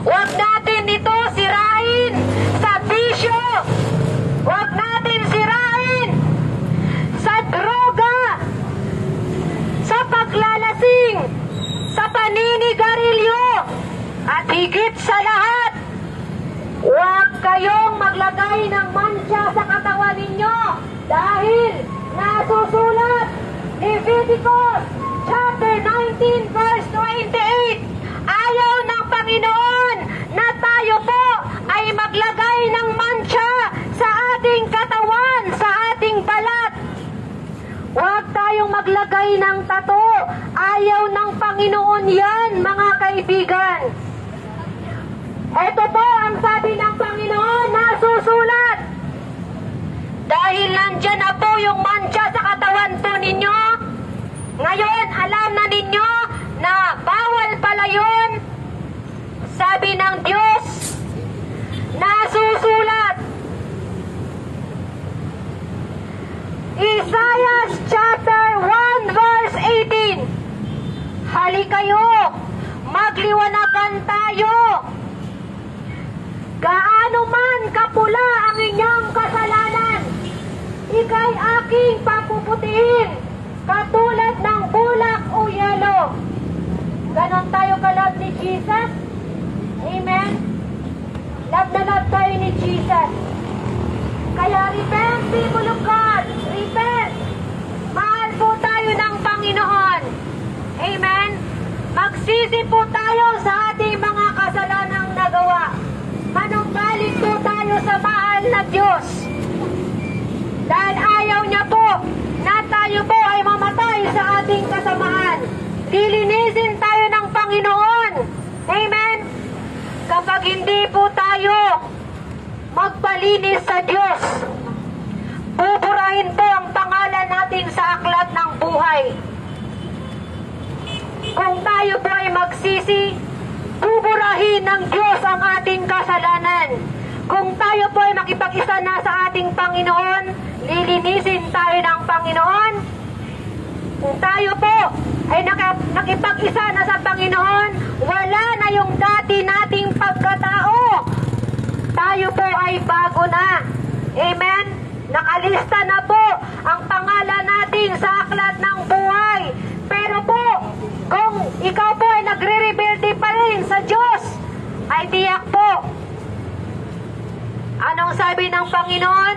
huwag natin ito sirain sa bisyo. Huwag natin sirain sa droga, sa paglalasing, sa paninigarilyo, at higit sa lahat, huwag kayong maglagay ng mancha sa katawan ninyo dahil nasusulat Leviticus chapter 19 verse 28. Ayaw ng Panginoon na tayo po ay maglagay ng mancha sa ating katawan, sa ating balat. Huwag tayong maglagay ng tato. Ayaw ng Panginoon yan, mga kaibigan. Ito po ang sabi ng Panginoon na susulat. Dahil nandyan na po yung mancha sa katawan po ninyo, ngayon alam na ninyo na bawal pala yun. Sabi ng Diyos, nasusulat. Isaiah chapter 1 verse 18. Halikayo, magliwanagan tayo. Gaano man kapula ang inyong kasalanan, ika'y aking papuputihin, katulad ng bulak o yelo. Ganon tayo kalab ni Jesus. Amen? Love na love tayo ni Jesus. Kaya repent, people of God. Repent. Mahal po tayo ng Panginoon. Amen? Magsisi po tayo sa ating mga kasalanang nagawa. Manumbalik po tayo sa mahal na Diyos. Dahil ayaw niya po na tayo po ay mamatay sa ating kasamaan. Lilinisin tayo ng Panginoon. Amen? Kapag hindi po tayo magpalinis sa Diyos, buburahin po ang pangalan natin sa aklat ng buhay. Kung tayo po ay magsisi, buburahin ng Diyos ang ating kasalanan. Kung tayo po ay makipag-isa na sa ating Panginoon, lilinisin tayo ng Panginoon. Kung tayo po ay nakipag-isa na sa Panginoon, wala na yung dati nating pagkatao. Tayo po ay bago na. Amen? Nakalista na po ang pangalan natin sa aklat ng buhay. Pero po, kung ikaw po ay nagre-rebelde pa rin sa Diyos, ay tiyak po. Anong sabi ng Panginoon?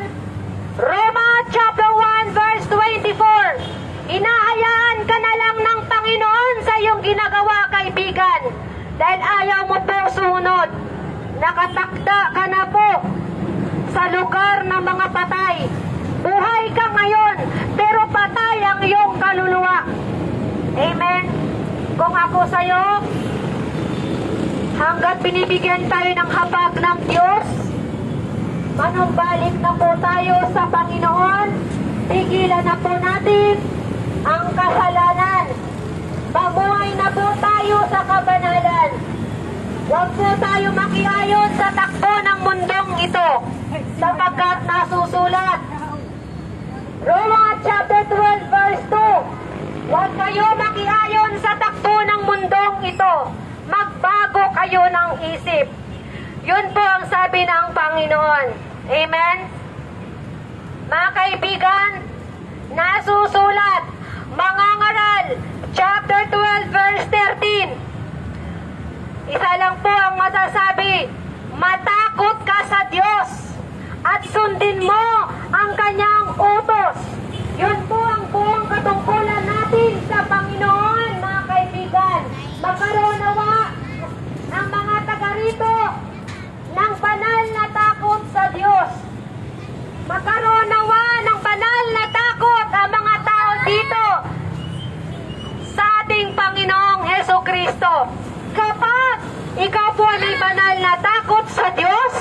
Roma chapter 1 verse 24. Hinahayaan ka na lang ng Panginoon sa iyong ginagawa, kaibigan. Dahil ayaw mo po sumunod. Nakatakda ka na po sa lugar ng mga patay. Buhay ka ngayon, pero patay ang iyong kaluluwa. Amen? Kung ako sa'yo, hanggat binibigyan tayo ng habag ng Diyos, manumbalik na po tayo sa Panginoon, tigilan na po natin ang kasalanan. Mamuhay na po tayo sa kabanalan. Huwag po tayo makiayon sa takbo ng mundong ito, sapagkat nasusulat. Roma chapter 12 verse 2. Huwag kayo makiayon sa takbo ng mundong ito. Magbago kayo ng isip. Yun po ang sabi ng Panginoon. Amen? Mga kaibigan, nasusulat, mga ngaral, chapter 12 verse 13. Isa lang po ang masasabi, matakot ka sa Diyos at sundin mo ang kanyang utos. Yun po ang buong katungkulan natin sa Panginoon, mga kaibigan. Magkaroon nawa ng mga taga rito ng banal na takot sa Diyos. Magkaroon nawa ng banal na takot ang mga tao dito sa ating Panginoong Hesukristo. Kapag ikaw po ay may banal na takot sa Diyos,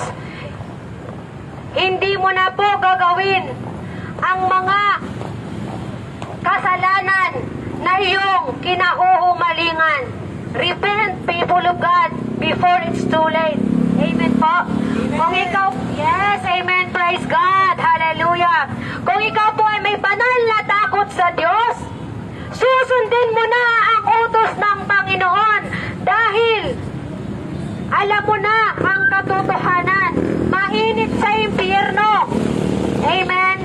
hindi mo na po gagawin ang mga kasalanan na iyong kinahuhumalingan. Repent, people of God, before it's too late. Amen po? Amen. Kung ikaw, yes, amen, praise God, hallelujah. Kung ikaw po ay may banal na takot sa Diyos, susundin mo na ang utos ng Panginoon dahil alam mo na ang katotohanan. Mainit sa impyerno. Amen?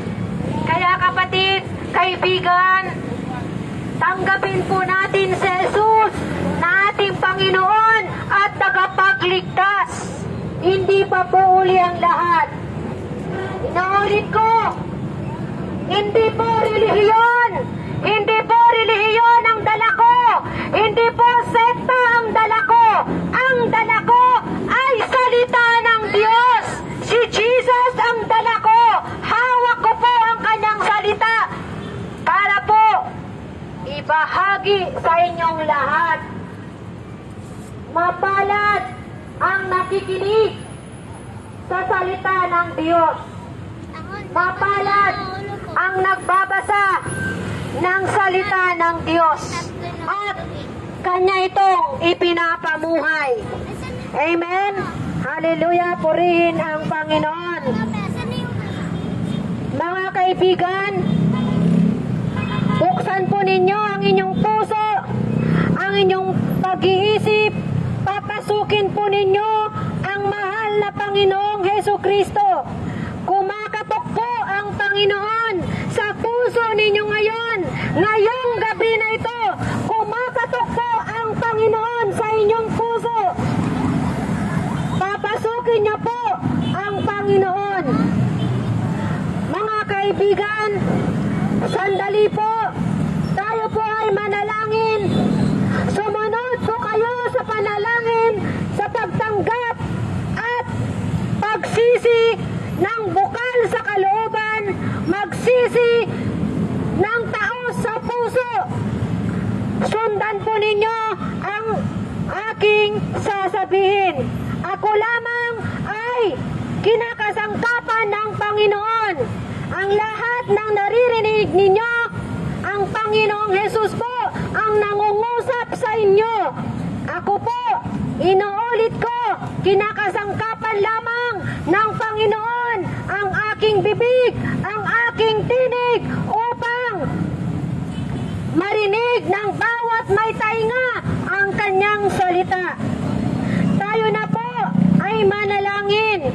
Kaya kapatid, kaibigan, tanggapin po natin si Jesus na ating Panginoon at tagapagligtas. Hindi pa po uli ang lahat. Inaulit ko, hindi po relihiyon. Hindi po relihiyon ang dala ko. Hindi po sekta ang dala ko. Ang dala ko ay salita ng Diyos. Si Jesus ang dala ko. Hawak ko po ang kanyang salita para po ibahagi sa inyong lahat. Mapalad ang nakikinig sa salita ng Diyos. Mapalad ang nagbabasa ng salita ng Diyos at Kanya itong ipinapamuhay. Amen? Hallelujah! Purihin ang Panginoon. Mga kaibigan, buksan po ninyo ang inyong puso, ang inyong pag-iisip, papasukin po ninyo ang mahal na Panginoong Hesukristo. Kumakatok po ang Panginoon sa puso ninyo ngayon. Ngayong gabi na ito, kumakatok po ang Panginoon sa inyong puso. Papasukin niyo po ang Panginoon. Mga kaibigan, sandali po, tayo po ay manalangin. Sumunod po kayo sa panalangin, sa pagtanggap at pagsisi ng bukal sa kalooban, magsisi ng taos sa puso. Sundan po ninyo ang aking sasabihin. Ako lamang ay kinakasangkapan ng Panginoon. Ang lahat ng naririnig ninyo, ang Panginoong Hesus po ang nangungusap sa inyo. Ako po, inuulit ko, kinakasangkapan lamang ng Panginoon ang aking bibig, ang aking tinig upang marinig ng bawat may tainga ang Kanyang salita. Tayo na po ay manalangin.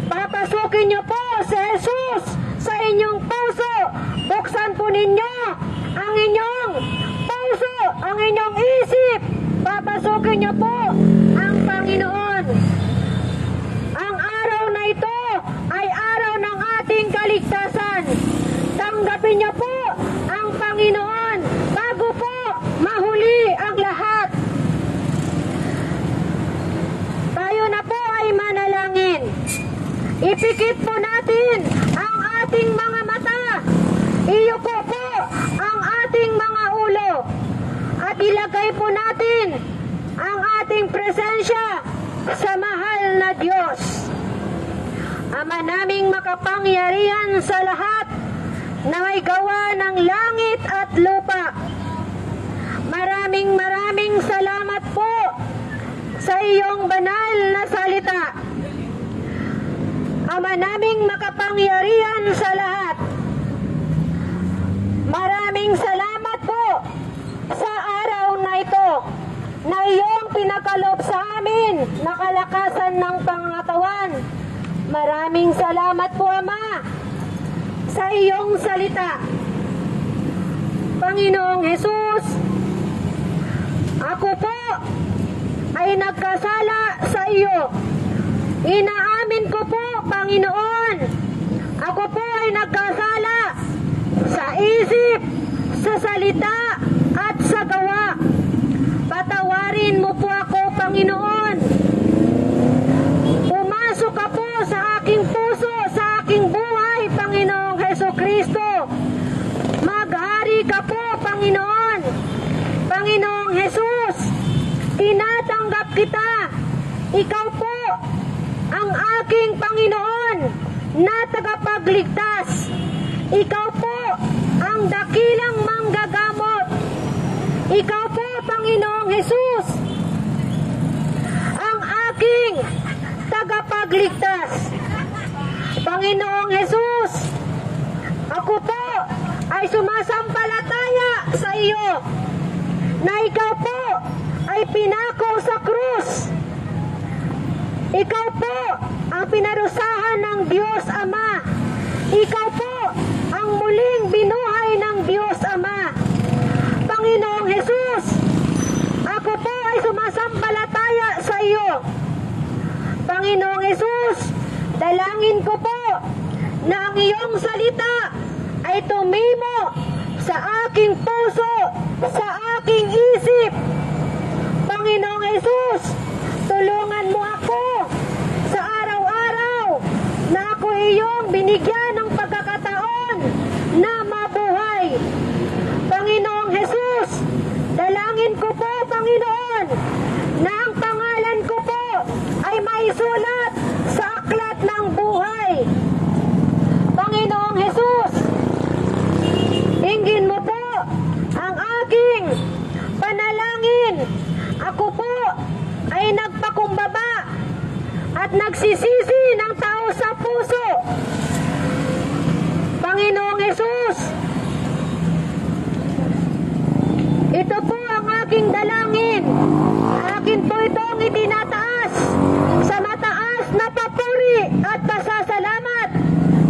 Papasukin niyo po si Jesus sa inyong puso. Buksan po ninyo ang inyong puso, ang inyong isip. Papasukin niyo po ang Panginoon. Ang araw na ito ay araw ng ating kaligtasan. Tanggapin niyo po ang Panginoon bago po mahuli ang lahat. Tayo na po ay manalangin. Ipikit po natin ang ating mga mata. Iyuko po ang ating mga ulo. At ilagay po natin ang ating presensya sa mahal na Diyos. Ama naming makapangyarihan sa lahat na may gawa ng langit at lupa. Maraming salamat po sa iyong banal na salita. Ama naming makapangyarihan sa lahat, maraming salamat po sa araw na ito na iyong pinakalob sa amin na kalakasan ng pangatawan. Maraming salamat po, Ama, sa iyong salita. Panginoong Hesus, ako po ay nagkasala sa iyo. Inaamin ko po, Panginoon, ako po ay nagkasala sa isip, sa salita, at sa gawa. Patawarin mo po ako, Panginoon. Pumasok ka po sa aking puso, sa aking buhay, Panginoong Hesukristo. Maghari ka po, Panginoon. Panginoong Hesus, tinatanggap kita. Ikaw po ang aking Panginoon na tagapagligtas. Ikaw po ang dakilang manggagamot. Ikaw po, Panginoong Hesus, ang aking tagapagligtas. Panginoong Hesus, ako po ay sumasampalataya sa iyo na ikaw po ay pinako sa krus. Ikaw po ang pinarusahan ng Diyos Ama. Ikaw po ang muling binuhay ng Diyos Ama. Panginoong Hesus, ako po ay sumasampalataya sa iyo. Panginoong Hesus, dalangin ko po na ang iyong salita ay tumimo sa aking puso, sa aking isip. Panginoong Hesus, tulungan mo ako sa araw-araw na ako iyong binigyan ng pagkakataon na mabuhay. Panginoong Hesus, dalangin ko po, Panginoon, na ang pangalan ko po ay nakasulat sa aklat ng buhay. Panginoong Jesus, hinggin mo po ang aking panalangin. Ako po ay nagpakumbaba at nagsisisi ng tao sa puso. Panginoong Jesus, ito po ang aking dalangin. Akin po itong itinataas sa mataas na papuri at pasasalamat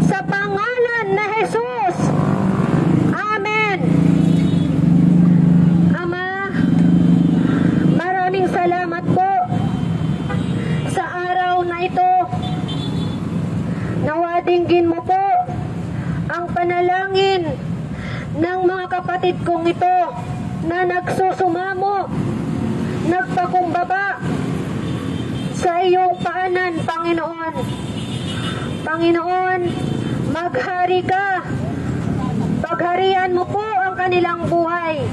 sa pangalan na Jesus. Amen. Ama, maraming salamat po sa araw na ito. Nawa dinggin mo po ang panalangin ng mga kapatid kong ito na nagsusumamo, nagpakumbaba sa iyong paanan, Panginoon. Panginoon, maghari ka. Pagharian mo po ang kanilang buhay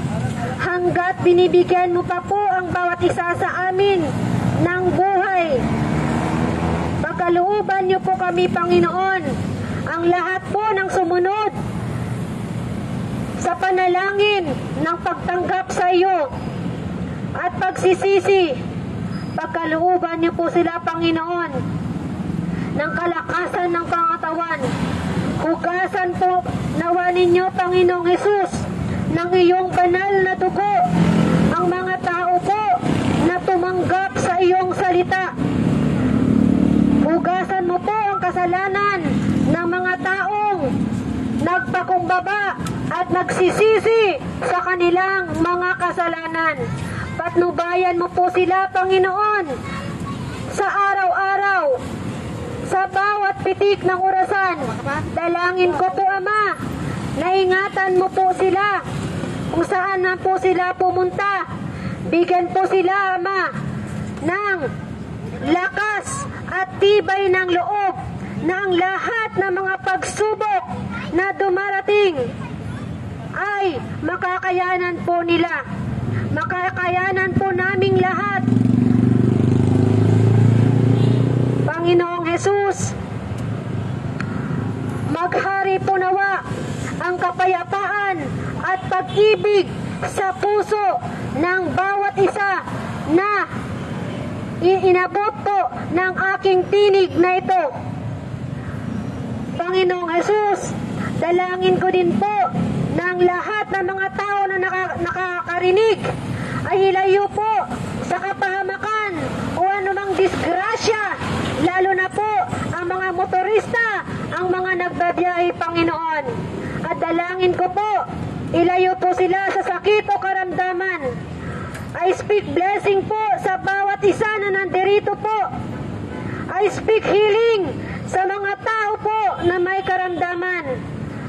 hanggat binibigyan mo pa po ang bawat isa sa amin ng buhay. Pagkalooban niyo po kami, Panginoon, ang lahat po ng sumunod sa panalangin ng pagtanggap sa iyo at pagsisisi. Pagkalooban niyo po sila, Panginoon, ng kalakasan ng pangatawan. Hugasan po nawa ninyo, Panginoong Jesus, ng iyong banal na dugo ang mga tao po na tumanggap sa iyong salita. Hugasan mo po ang kasalanan ng mga taong nagpakumbaba at nagsisisi sa kanilang mga kasalanan. Patnubayan mo po sila, Panginoon, sa araw-araw, sa bawat pitik ng orasan. Dalangin ko po, Ama, na ingatan mo po sila kung saan na po sila pumunta. Bigyan po sila, Ama, ng lakas at tibay ng loob na ang lahat ng mga pagsubok na dumarating ay makakayanan po nila. Makakayanan po naming lahat. Panginoong Jesus, maghari po nawa ang kapayapaan at pag-ibig sa puso ng bawat isa na inabot po ng aking tinig na ito. Panginoong Jesus, dalangin ko din po ng lahat ng mga tao na nakakarinig ay ilayo po sa kapahamakan o anumang disgrasya, lalo na po ang mga motorista, ang mga nagbabiyahe, Panginoon. At dalangin ko po, ilayo po sila sa sakit o karamdaman. I speak blessing po sa bawat isa na nandirito po. I speak healing sa mga tao po na may karamdaman.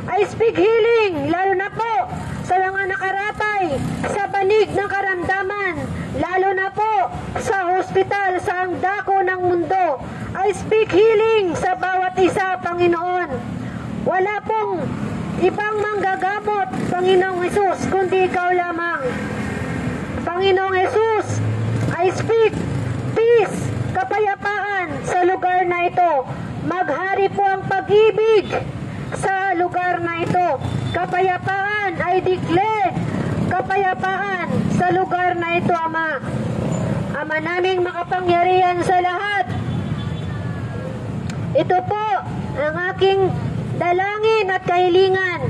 I speak healing, lalo na po sa mga nakaratay sa banig ng karamdaman, lalo na po sa hospital, sa ang dako ng mundo. I speak healing sa bawat isa, Panginoon. Wala pong ibang manggagamot, Panginoong Jesus, kundi ikaw lamang. Panginoong Jesus, I speak peace, kapayapaan sa lugar na ito. Maghari po ang pag-ibig sa lugar na ito. Kapayapaan, I declare kapayapaan sa lugar na ito, Ama. Ama naming makapangyarihan sa lahat. Ito po ang aking dalangin at kahilingan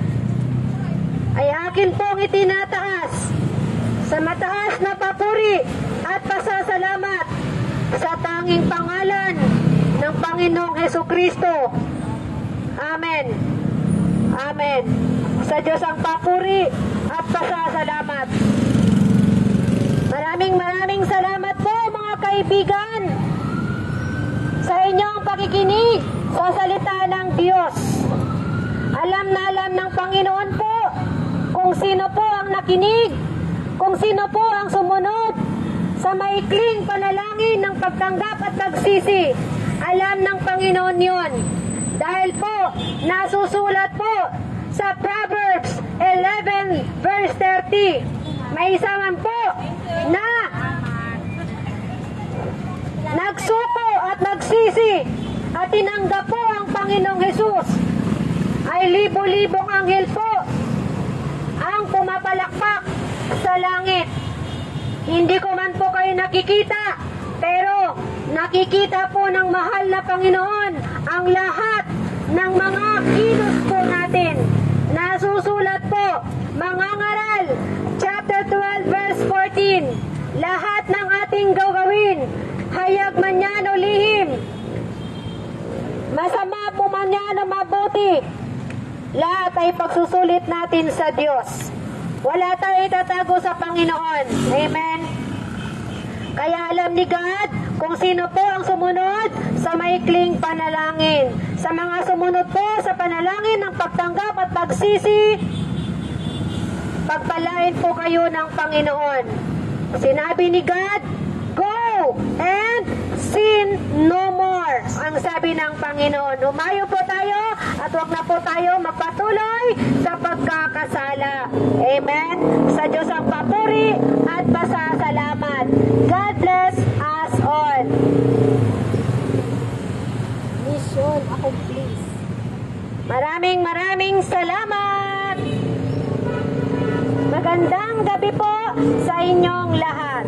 ay akin pong itinataas sa mataas na papuri at pasasalamat sa tanging pangalan ng Panginoong Hesukristo. Amen. Amen. Sa Diyos ang papuri at pasasalamat. Maraming salamat po, mga kaibigan, sa inyong pakikinig sa salita ng Diyos. Alam na alam ng Panginoon po kung sino po ang nakinig, kung sino po ang sumunod sa maikling panalangin ng pagtanggap at pagsisi. Alam ng Panginoon yun. Dahil po, nasusulat po sa Proverbs 11 verse 30. May isa man po na nagsuko at nagsisi tinanggap po ang Panginoong Hesus, ay libo-libong anghel po ang pumapalakpak sa langit. Hindi ko man po kayo nakikita, pero nakikita po ng mahal na Panginoon ang lahat ng mga kilos po natin. Nasusulat po, mga ngaral, chapter 12 verse 14, lahat ng ating gagawin, hayag man yan o lihim, masama po man yan o mabuti, lahat ay pagsusulit natin sa Diyos. Wala tayong itatago sa Panginoon. Amen? Kaya alam ni God kung sino po ang sumunod sa maikling panalangin. Sa mga sumunod po sa panalangin ng pagtanggap at pagsisi, pagpalain po kayo ng Panginoon. Sinabi ni God, go and sin no more. Ang sabi ng Panginoon. Umayo po tayo at huwag na po tayo magpatuloy sa pagkakasala. Amen? Sa Diyos ang papuri at pasasalamat. God bless us all. Mission accomplished. Maraming salamat. Magandang gabi po sa inyong lahat.